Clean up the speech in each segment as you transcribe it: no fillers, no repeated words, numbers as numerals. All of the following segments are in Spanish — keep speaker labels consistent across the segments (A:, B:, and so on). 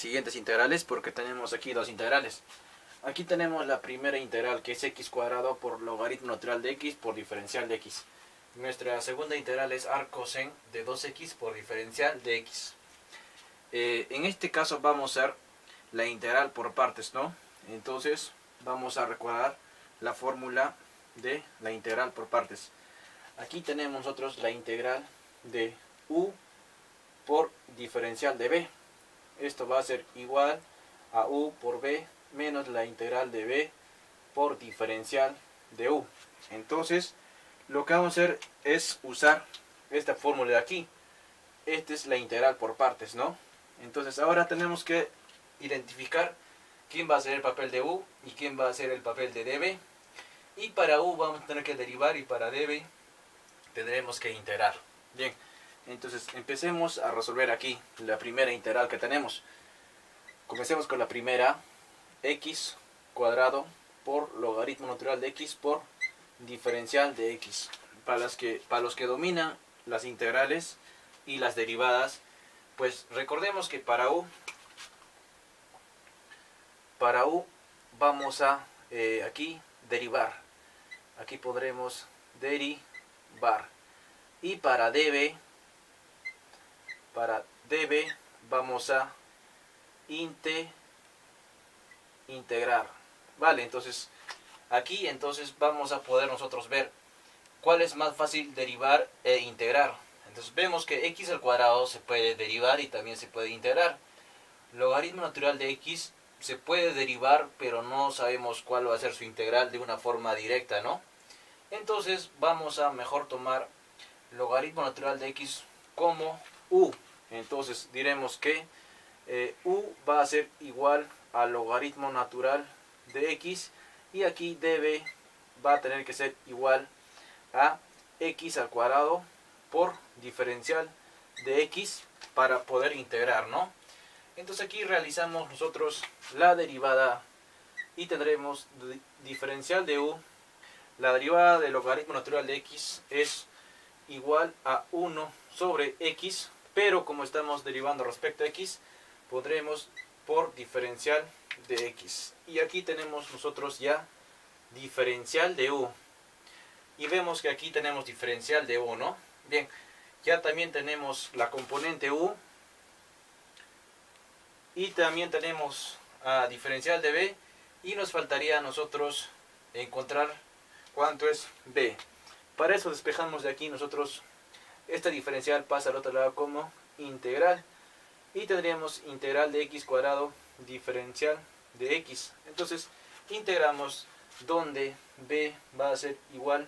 A: Siguientes integrales, porque tenemos aquí dos integrales. Aquí tenemos la primera integral, que es x cuadrado por logaritmo natural de x por diferencial de x. Nuestra segunda integral es arc coseno de 2x por diferencial de x. En este caso vamos a hacer la integral por partes, ¿no? Entonces vamos a recordar la fórmula de la integral por partes. Aquí tenemos nosotros la integral de u por diferencial de b. Esto va a ser igual a u por b menos la integral de b por diferencial de u. Entonces, lo que vamos a hacer es usar esta fórmula de aquí. Esta es la integral por partes, ¿no? Entonces, ahora tenemos que identificar quién va a ser el papel de u y quién va a ser el papel de db. Y para u vamos a tener que derivar y para db tendremos que integrar. Bien. Entonces empecemos a resolver aquí la primera integral que tenemos. Comencemos con la primera, x cuadrado por logaritmo natural de x por diferencial de x. Para los que dominan las integrales y las derivadas, pues recordemos que para u vamos a aquí derivar. Aquí podremos derivar. Y para db vamos a integrar. Vale, entonces aquí vamos a poder nosotros ver cuál es más fácil derivar e integrar. Entonces vemos que x al cuadrado se puede derivar y también se puede integrar. Logaritmo natural de x se puede derivar, pero no sabemos cuál va a ser su integral de una forma directa, ¿no? Entonces vamos a mejor tomar logaritmo natural de x como u. Entonces diremos que u va a ser igual al logaritmo natural de x y aquí db va a tener que ser igual a x al cuadrado por diferencial de x para poder integrar, ¿no? Entonces aquí realizamos nosotros la derivada y tendremos diferencial de u. La derivada del logaritmo natural de x es igual a 1 sobre x, pero como estamos derivando respecto a x, podremos por diferencial de x. Y aquí tenemos nosotros ya diferencial de u. Y vemos que aquí tenemos diferencial de u, ¿no? Bien, ya también tenemos la componente u. Y también tenemos diferencial de b. Y nos faltaría a nosotros encontrar cuánto es b. Para eso despejamos de aquí nosotros. Esta diferencial pasa al otro lado como integral. Y tendríamos integral de x cuadrado diferencial de x. Entonces integramos donde b va a ser igual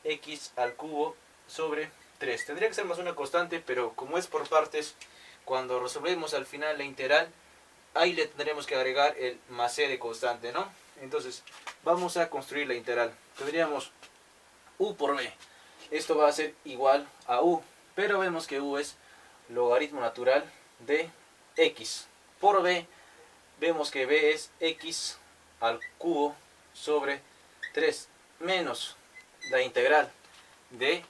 A: x al cubo sobre 3. Tendría que ser más una constante, pero como es por partes, cuando resolvemos al final la integral, ahí le tendremos que agregar el más c de constante, ¿no? Entonces vamos a construir la integral. Tendríamos u por b. Esto va a ser igual a u, pero vemos que u es logaritmo natural de x. Por b, vemos que b es x al cubo sobre 3 menos la integral de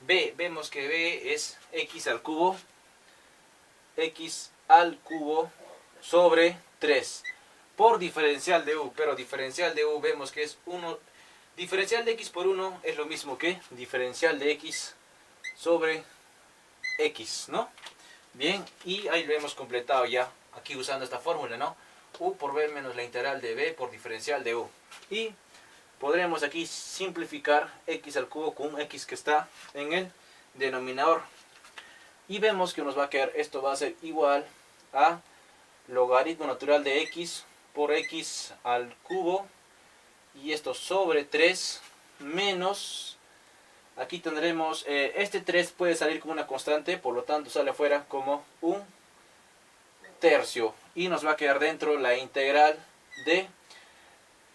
A: b. Vemos que b es x al cubo sobre 3 por diferencial de u, pero diferencial de u vemos que es 1. Diferencial de x por 1 es lo mismo que diferencial de x sobre x, ¿no? Bien, y ahí lo hemos completado ya, aquí usando esta fórmula, ¿no? U por b menos la integral de b por diferencial de u. Y podremos aquí simplificar x al cubo con un x que está en el denominador. Y vemos que nos va a quedar, esto va a ser igual a logaritmo natural de x por x al cubo. Y esto sobre 3 menos, aquí tendremos, este 3 puede salir como una constante, por lo tanto sale afuera como un tercio. Y nos va a quedar dentro la integral de,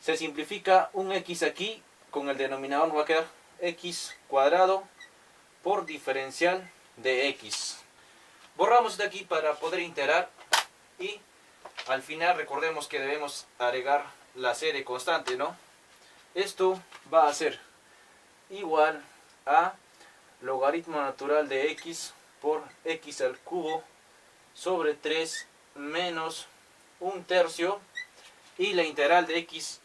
A: se simplifica un x aquí, con el denominador nos va a quedar x cuadrado por diferencial de x. Borramos de aquí para poder integrar y al final recordemos que debemos agregar la c de constante, ¿no? Esto va a ser igual a logaritmo natural de x por x al cubo sobre 3 menos 1/3, y la integral de x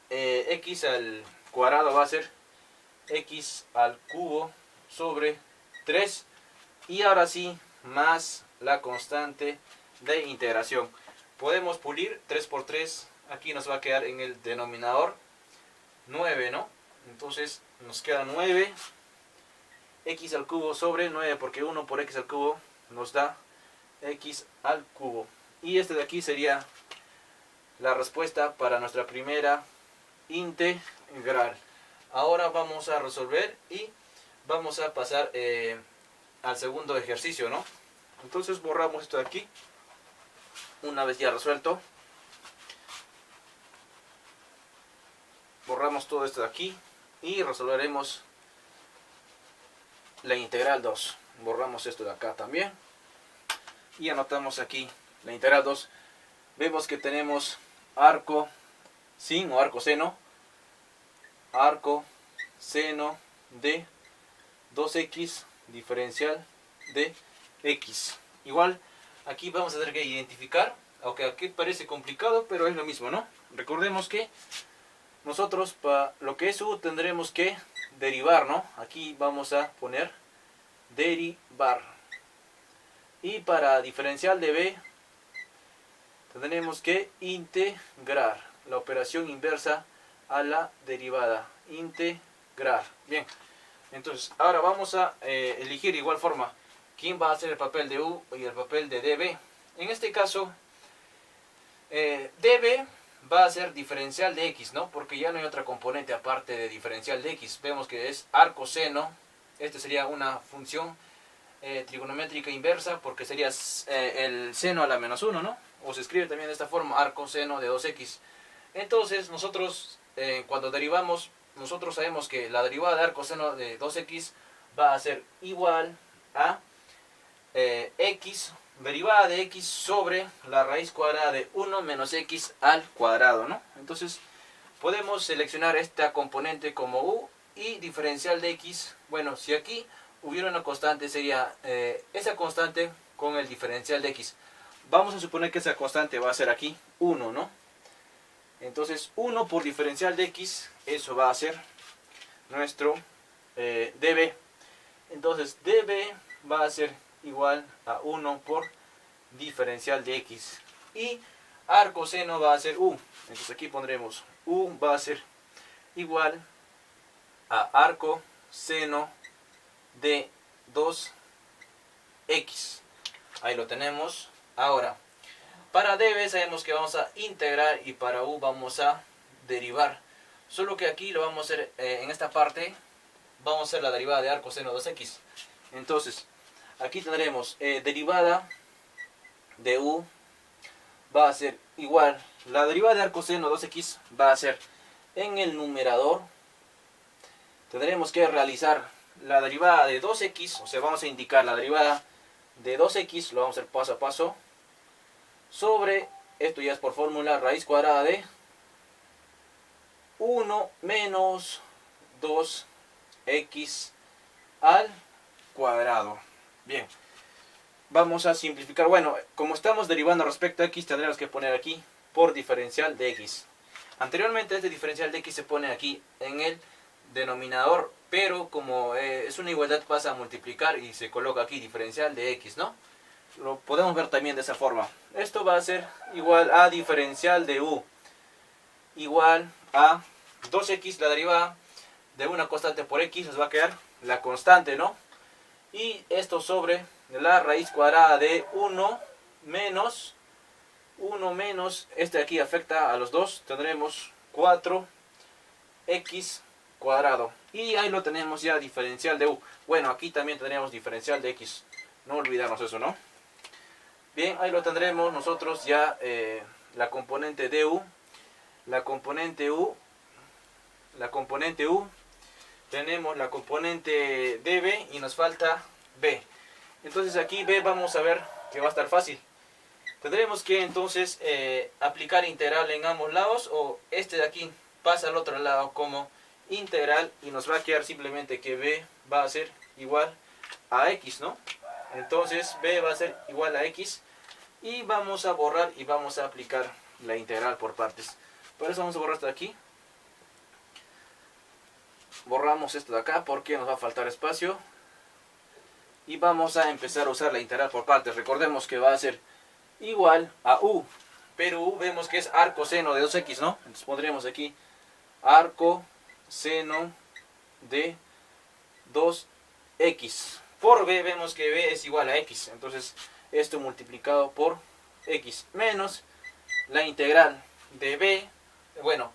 A: al cuadrado va a ser x al cubo sobre 3, y ahora sí más la constante de integración. Podemos pulir 3 por 3, aquí nos va a quedar en el denominador 9, ¿no? Entonces nos queda 9, x al cubo sobre 9, porque 1 por x al cubo nos da x al cubo. Y este de aquí sería la respuesta para nuestra primera integral. Ahora vamos a resolver y vamos a pasar al segundo ejercicio, ¿no? Entonces borramos esto de aquí. Una vez ya resuelto, borramos todo esto de aquí y resolveremos la integral 2. Borramos esto de acá también y anotamos aquí la integral 2. Vemos que tenemos arco sin o arco seno de 2x diferencial de x. Igual aquí vamos a tener que identificar, aunque aquí parece complicado, pero es lo mismo, ¿no? Recordemos que nosotros para lo que es u tendremos que derivar, ¿no? Aquí vamos a poner derivar. Y para diferencial de b tendremos que integrar, la operación inversa a la derivada, integrar. Bien, entonces ahora vamos a elegir de igual forma quién va a hacer el papel de u y el papel de db. En este caso db va a ser diferencial de x, ¿no? Porque ya no hay otra componente aparte de diferencial de x. Vemos que es arco seno. Este sería una función trigonométrica inversa, porque sería el seno a la menos 1, ¿no? O se escribe también de esta forma, arco seno de 2x. Entonces nosotros cuando derivamos, nosotros sabemos que la derivada de arco seno de 2x va a ser igual a x, derivada de x sobre la raíz cuadrada de 1 menos x al cuadrado, ¿no? Entonces podemos seleccionar esta componente como u y diferencial de x. Bueno, si aquí hubiera una constante, sería esa constante con el diferencial de x. Vamos a suponer que esa constante va a ser aquí 1, ¿no? Entonces 1 por diferencial de x, eso va a ser nuestro db. Entonces db va a ser igual a 1 por diferencial de x. Y arco seno va a ser u. Entonces aquí pondremos u va a ser igual a arco seno de 2x. Ahí lo tenemos. Ahora, para db sabemos que vamos a integrar y para u vamos a derivar. Solo que aquí lo vamos a hacer en esta parte, vamos a hacer la derivada de arco seno 2x. Entonces, aquí tendremos derivada de u va a ser igual, la derivada de arco seno 2x va a ser en el numerador. Tendremos que realizar la derivada de 2x, o sea, vamos a indicar la derivada de 2x, lo vamos a hacer paso a paso, sobre, esto ya es por fórmula, raíz cuadrada de 1 menos 2x al cuadrado. Bien, vamos a simplificar. Bueno, como estamos derivando respecto a x, tendremos que poner aquí por diferencial de x. Anteriormente este diferencial de x se pone aquí en el denominador, pero como es una igualdad pasa a multiplicar y se coloca aquí diferencial de x, ¿no? Lo podemos ver también de esa forma. Esto va a ser igual a diferencial de u igual a 2x, la derivada de una constante por x, nos va a quedar la constante, ¿no? Y esto sobre la raíz cuadrada de 1 menos, este de aquí afecta a los dos, tendremos 4x cuadrado. Y ahí lo tenemos ya, diferencial de u. Bueno, aquí también tendremos diferencial de x, no olvidarnos eso, ¿no? Bien, ahí lo tendremos nosotros ya la componente de u, la componente u, tenemos la componente db y nos falta b. Entonces aquí b vamos a ver que va a estar fácil. Tendremos que entonces aplicar integral en ambos lados, o este de aquí pasa al otro lado como integral y nos va a quedar simplemente que b va a ser igual a x, ¿no? Entonces b va a ser igual a x. Y vamos a borrar y vamos a aplicar la integral por partes. Por eso vamos a borrar esto de aquí. Borramos esto de acá porque nos va a faltar espacio. Y vamos a empezar a usar la integral por partes. Recordemos que va a ser igual a u. Pero u vemos que es arco seno de 2x, ¿no? Entonces pondremos aquí arco seno de 2x. Por b vemos que b es igual a x. Entonces esto multiplicado por x menos la integral de b. Bueno,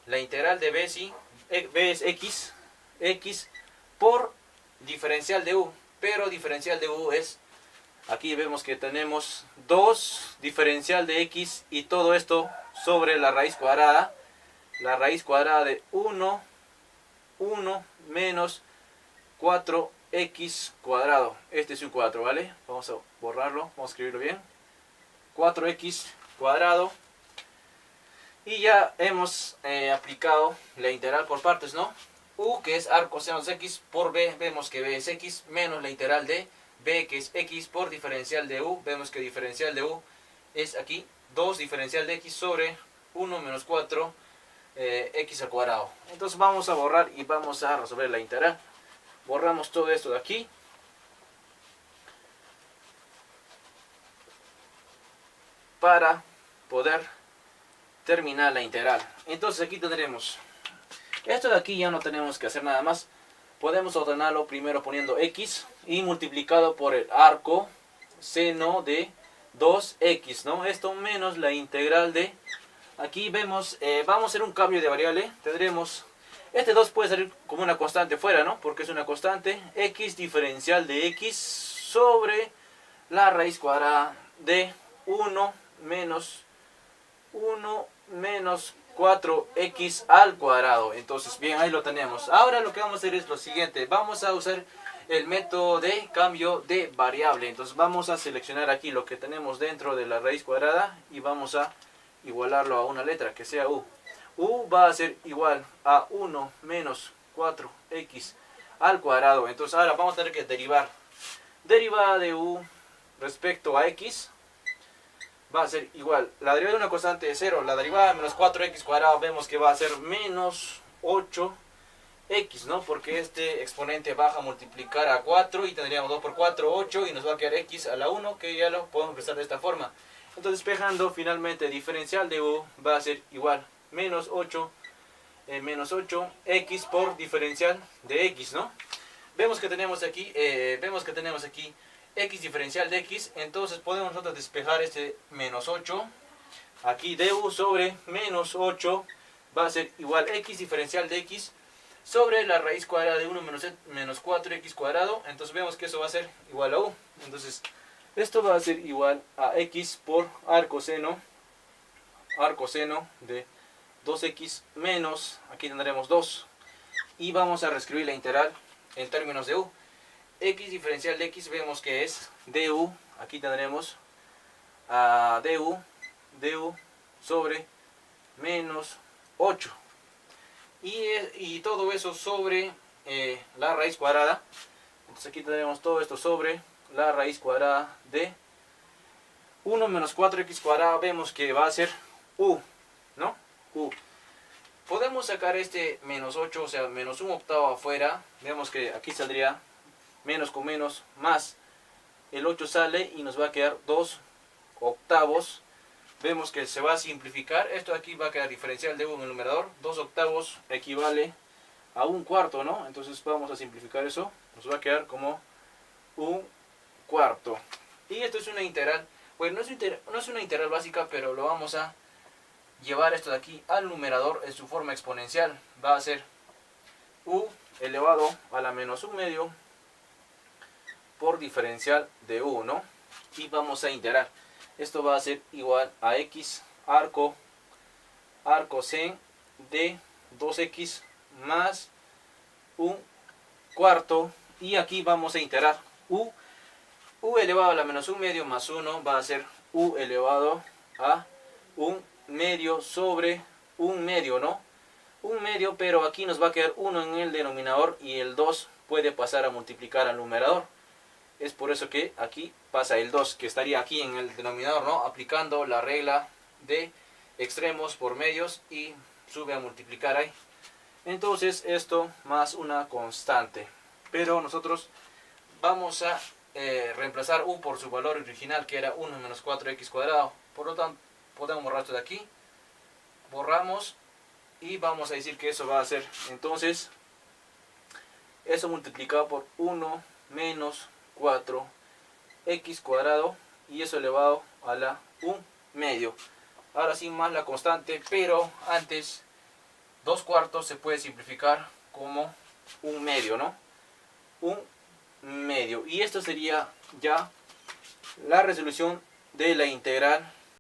A: la integral de b, sí, b es x por diferencial de u. Pero diferencial de u es, aquí vemos que tenemos 2 diferencial de x y todo esto sobre la raíz cuadrada. La raíz cuadrada de 1 menos 4x cuadrado. Este es un 4, ¿vale? Vamos a borrarlo, vamos a escribirlo bien. 4x cuadrado. Y ya hemos aplicado la integral por partes, ¿no? U, que es arco seno de x, por b, vemos que b es x, menos la integral de b, que es x, por diferencial de u, vemos que diferencial de u es aquí 2 diferencial de x sobre 1 menos 4 x al cuadrado. Entonces vamos a borrar y vamos a resolver la integral. Borramos todo esto de aquí. Para poder terminar la integral. Entonces aquí tendremos esto de aquí, ya no tenemos que hacer nada más. Podemos ordenarlo primero poniendo x y multiplicado por el arco seno de 2x, ¿no? Esto menos la integral de, aquí vemos, vamos a hacer un cambio de variable. Tendremos, este 2 puede salir como una constante fuera, ¿no? Porque es una constante, x diferencial de x sobre la raíz cuadrada de 1 menos 4x al cuadrado. Entonces, bien, ahí lo tenemos. Ahora lo que vamos a hacer es lo siguiente. Vamos a usar el método de cambio de variable. Entonces, vamos a seleccionar aquí lo que tenemos dentro de la raíz cuadrada y vamos a igualarlo a una letra, que sea u. U va a ser igual a 1 menos 4x al cuadrado. Entonces, ahora vamos a tener que derivar. Derivada de u respecto a x va a ser igual, la derivada de una constante de 0, la derivada de menos 4x cuadrado vemos que va a ser menos 8x, ¿no? Porque este exponente baja a multiplicar a 4 y tendríamos 2 por 4, 8 y nos va a quedar x a la 1, que ya lo podemos expresar de esta forma. Entonces despejando, finalmente diferencial de u va a ser igual menos 8x por diferencial de x, ¿no? Vemos que tenemos aquí x diferencial de x, entonces podemos nosotros despejar este menos 8, aquí du sobre menos 8 va a ser igual x diferencial de x sobre la raíz cuadrada de 1 menos 4x cuadrado, entonces vemos que eso va a ser igual a u, entonces esto va a ser igual a x por arco seno de 2x menos, aquí tendremos 2, y vamos a reescribir la integral en términos de u. X diferencial de x vemos que es du, aquí tendremos a du sobre menos 8 y todo eso sobre la raíz cuadrada. Entonces aquí tendremos todo esto sobre la raíz cuadrada de 1 menos 4x cuadrado, vemos que va a ser u, ¿no? U. Podemos sacar este menos 8, o sea, menos 1/8 afuera, vemos que aquí saldría menos con menos, más el 8 sale y nos va a quedar 2/8. Vemos que se va a simplificar. Esto de aquí va a quedar diferencial de u en el numerador. 2/8 equivale a 1/4, ¿no? Entonces vamos a simplificar eso. Nos va a quedar como 1/4. Y esto es una integral. Bueno, no es una integral básica, pero lo vamos a llevar esto de aquí al numerador en su forma exponencial. Va a ser u elevado a la menos 1/2 por diferencial de u, ¿no? Y vamos a integrar. Esto va a ser igual a x arco sen de 2x más 1/4. Y aquí vamos a integrar u elevado a la menos 1/2 más 1 va a ser u elevado a 1/2 sobre 1/2, ¿no? 1/2, pero aquí nos va a quedar 1 en el denominador y el 2 puede pasar a multiplicar al numerador. Es por eso que aquí pasa el 2, que estaría aquí en el denominador, ¿no? Aplicando la regla de extremos por medios y sube a multiplicar ahí. Entonces esto más una constante. Pero nosotros vamos a reemplazar u por su valor original, que era 1 menos 4x cuadrado. Por lo tanto, podemos borrar esto de aquí. Borramos y vamos a decir que eso va a ser, entonces, eso multiplicado por 1 menos 4x cuadrado, y eso elevado a la 1 medio. Ahora sí más la constante, pero antes 2 cuartos se puede simplificar como 1 medio, ¿no? 1 medio. Y esto sería ya la resolución de la integral